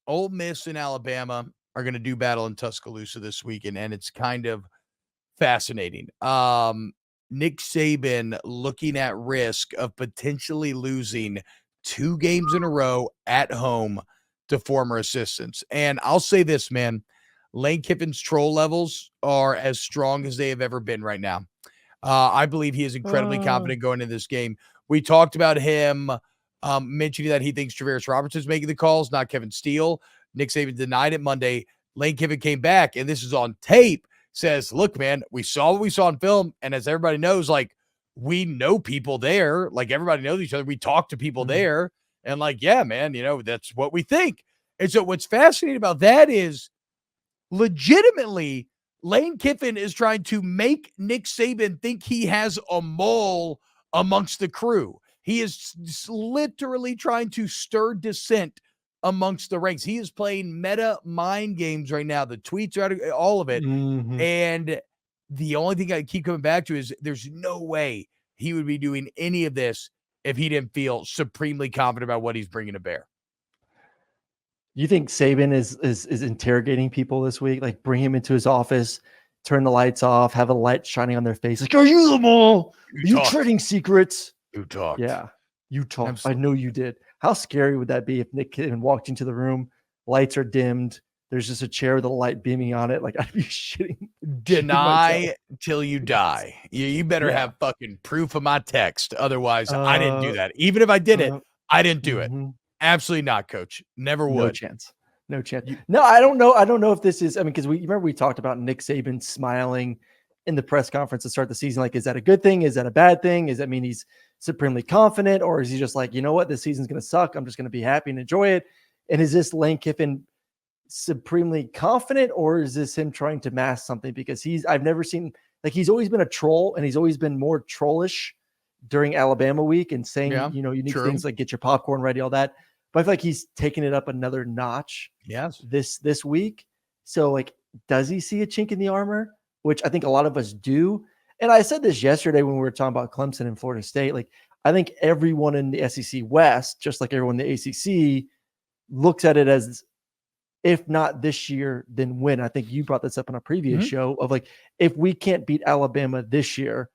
Ole Miss and Alabama are going to do battle in Tuscaloosa this weekend, and it's kind of fascinating. Nick Saban looking at risk of potentially losing 2 games in a row at home to former assistants. And I'll say this, man, Lane Kiffin's troll levels are as strong as they have ever been right now. I believe he is incredibly confident going into this game. We talked about him mentioning that he thinks Travaris Robertson's making the calls, not Kevin Steele. Nick Saban denied it Monday. Lane Kiffin came back, and this is on tape, says, look, man, we saw what we saw in film, and as everybody knows, like, we know people there. Like, everybody knows each other. We talk to people there, and like, yeah, man, that's what we think. And so what's fascinating about that is legitimately Lane Kiffin is trying to make Nick Saban think he has a mole amongst the crew. He is literally trying to stir dissent amongst the ranks. He is playing meta mind games right now. The tweets are out of all of it. And the only thing I keep coming back to is there's no way he would be doing any of this if he didn't feel supremely confident about what he's bringing to bear. You think Saban is interrogating people this week? Like, bring him into his office, turn the lights off, have a light shining on their face. Like, are you the mole? Are you trading secrets? You talked. Yeah, you talked. Absolutely. I know you did. How scary would that be if Nick Saban walked into the room, lights are dimmed, there's just a chair with a light beaming on it? Like, I'd be shitting. Deny till you die. You better have fucking proof of my text. Otherwise, I didn't do that. Even if I did it, I didn't do it. Absolutely not, coach. Never would. No chance. No, I don't know. I don't know if this is, because remember we talked about Nick Saban smiling in the press conference to start the season. Like, is that a good thing? Is that a bad thing? Does that mean he's supremely confident? Or is he just like, you know what, this season's going to suck. I'm just going to be happy and enjoy it. And is this Lane Kiffin supremely confident, or is this him trying to mask something? Because I've never seen, like, he's always been a troll, and he's always been more trollish during Alabama week and saying, unique things like get your popcorn ready, all that. But I feel like he's taking it up another notch. Yes. This week. So, like, does he see a chink in the armor? Which I think a lot of us do. And I said this yesterday when we were talking about Clemson and Florida State. Like, I think everyone in the SEC West, just like everyone in the ACC, looks at it as, if not this year, then when. I think you brought this up on a previous show of, like, if we can't beat Alabama this year,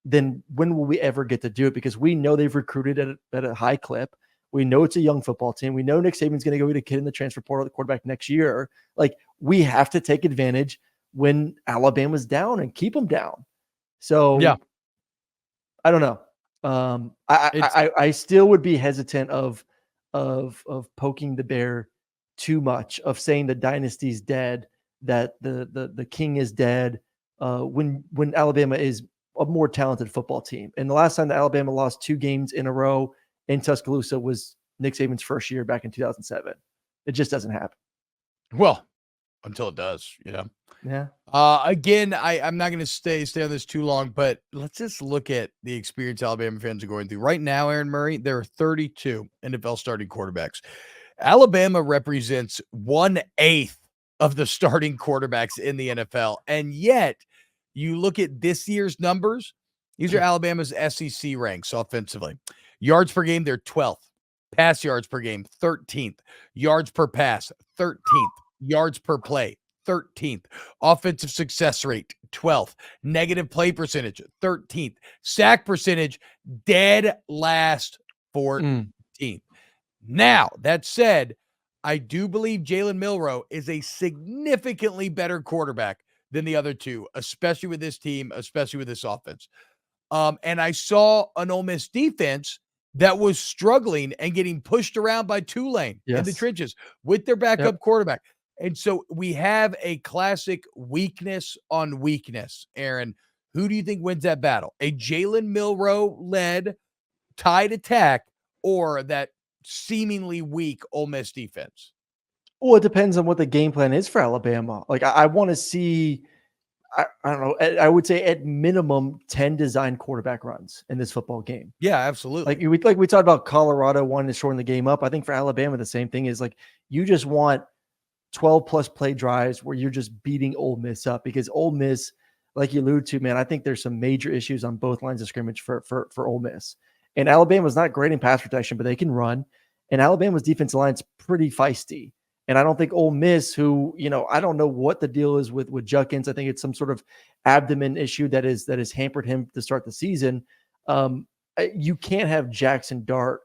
then when will we ever get to do it? Because we know they've recruited at a high clip. We know it's a young football team. We know Nick Saban's going to go get a kid in the transfer portal, the quarterback next year. Like, we have to take advantage when Alabama's down and keep them down. So, yeah, I don't know. I still would be hesitant of poking the bear too much, of saying the dynasty's dead, that the king is dead, when Alabama is a more talented football team. And the last time that Alabama lost 2 games in a row in Tuscaloosa was Nick Saban's first year back in 2007. It just doesn't happen. Well, until it does, Yeah. Again, I'm not going to stay on this too long, but let's just look at the experience Alabama fans are going through right now. Aaron Murray, there are 32 NFL starting quarterbacks. Alabama represents 1/8 of the starting quarterbacks in the NFL. And yet you look at this year's numbers. These are Alabama's SEC ranks offensively. Yards per game, they're 12th. Pass yards per game, 13th. Yards per pass, 13th. Yards per play, 13th. Offensive success rate, 12th. Negative play percentage, 13th. Sack percentage, dead last, 14th. Now, that said, I do believe Jalen Milroe is a significantly better quarterback than the other two, especially with this team, especially with this offense. And I saw an Ole Miss defense that was struggling and getting pushed around by Tulane in the trenches with their backup quarterback. And so we have a classic weakness on weakness. Aaron, who do you think wins that battle? A Jalen Milroe-led tied attack, or that seemingly weak Ole Miss defense? Well, it depends on what the game plan is for Alabama. Like, I want to see, I don't know, I would say at minimum 10 design quarterback runs in this football game. Yeah, absolutely. Like we talked about Colorado wanting to shorten the game up. I think for Alabama, the same thing is, like, you just want 12 plus play drives where you're just beating Ole Miss up, because Ole Miss, like you alluded to, man, I think there's some major issues on both lines of scrimmage for Ole Miss. And Alabama's not great in pass protection, but they can run. And Alabama's defensive line's pretty feisty. And I don't think Ole Miss, who, I don't know what the deal is with Judkins. I think it's some sort of abdomen issue that has hampered him to start the season. You can't have Jackson Dart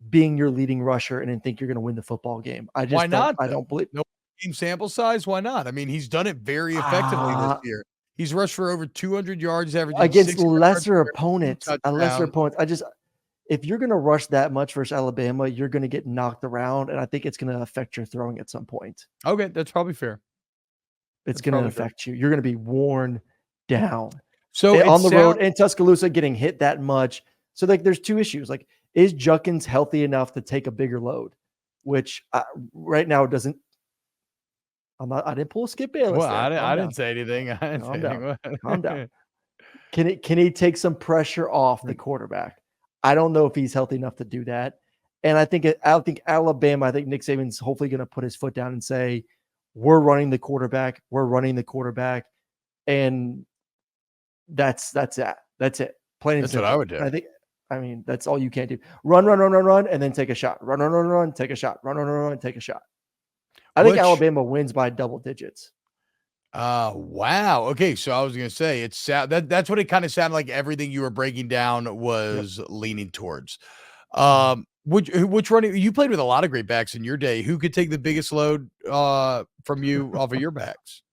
being your leading rusher and then think you're going to win the football game. Why not? I don't believe. No game sample size. Why not? I mean, he's done it very effectively this year. He's rushed for over 200 yards, averaging against 6 yards lesser opponents. touchdown. If you're going to rush that much versus Alabama, you're going to get knocked around, and I think it's going to affect your throwing at some point. Okay, that's probably fair. It's going to affect you. You're going to be worn down. So on the road in Tuscaloosa, getting hit that much. So there's two issues. Like, is Judkins healthy enough to take a bigger load? Which right now doesn't. I didn't pull a Skip Bayless. Well, I didn't say anything. Calm down. Can he take some pressure off the quarterback? I don't know if he's healthy enough to do that. And I think Alabama, I think Nick Saban's hopefully going to put his foot down and say, we're running the quarterback. And that's it. That's it. Plain and that's simple. what I would do. I mean, that's all you can do. Run, and then take a shot. Run, take a shot. Run, take a shot. I think Alabama wins by double digits. Wow. Okay, so I was gonna say that's what it kind of sounded like. Everything you were breaking down was leaning towards. Which running you played with a lot of great backs in your day. Who could take the biggest load from you off of your backs?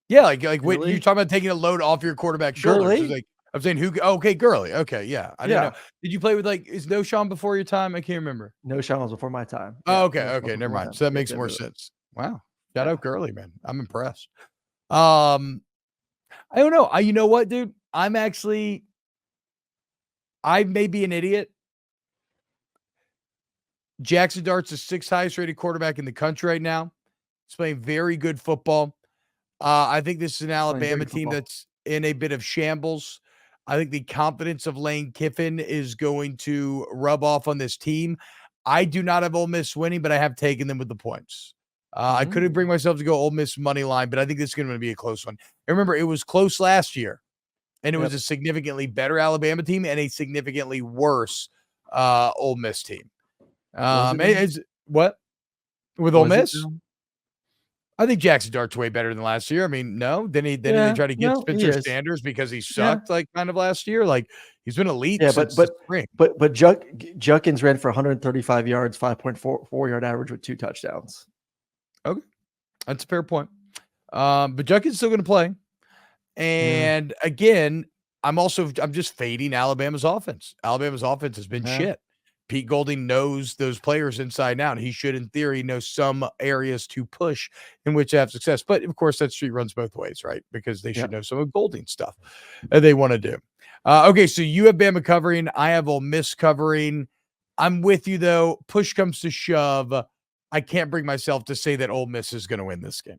Yeah, like what you're talking about, taking a load off your quarterback's shoulders. Like, I'm saying who? Okay, Gurley. Okay, yeah, I didn't know. Did you play with is No Sean before your time? I can't remember. No Sean was before my time. Oh, okay, never mind. So that makes more sense. Wow. Shout out Gurley, man. I'm impressed. I don't know. You know what, dude? I may be an idiot. Jackson Dart's the 6th highest rated quarterback in the country right now. He's playing very good football. I think this is an Alabama team that's in a bit of shambles. I think the confidence of Lane Kiffin is going to rub off on this team. I do not have Ole Miss winning, but I have taken them with the points. I couldn't bring myself to go Ole Miss money line, but I think this is going to be a close one. And remember, it was close last year, and it was a significantly better Alabama team and a significantly worse Ole Miss team. What? With Ole Miss? I think Jackson Dart's way better than last year. I mean, no. Then he tried to get Spencer Sanders because he sucked kind of last year. Like, he's been elite since the spring. But Judkins ran for 135 yards, 5.4 yard average with 2 touchdowns. Okay, that's a fair point. But Judkins still going to play. And again, I'm just fading Alabama's offense. Alabama's offense has been shit. Pete Golding knows those players inside and out. He should, in theory, know some areas to push in which to have success. But, of course, that street runs both ways, right? Because they should know some of Golding's stuff that they want to do. Okay, so you have Bama covering. I have Ole Miss covering. I'm with you, though. Push comes to shove. I can't bring myself to say that Ole Miss is going to win this game.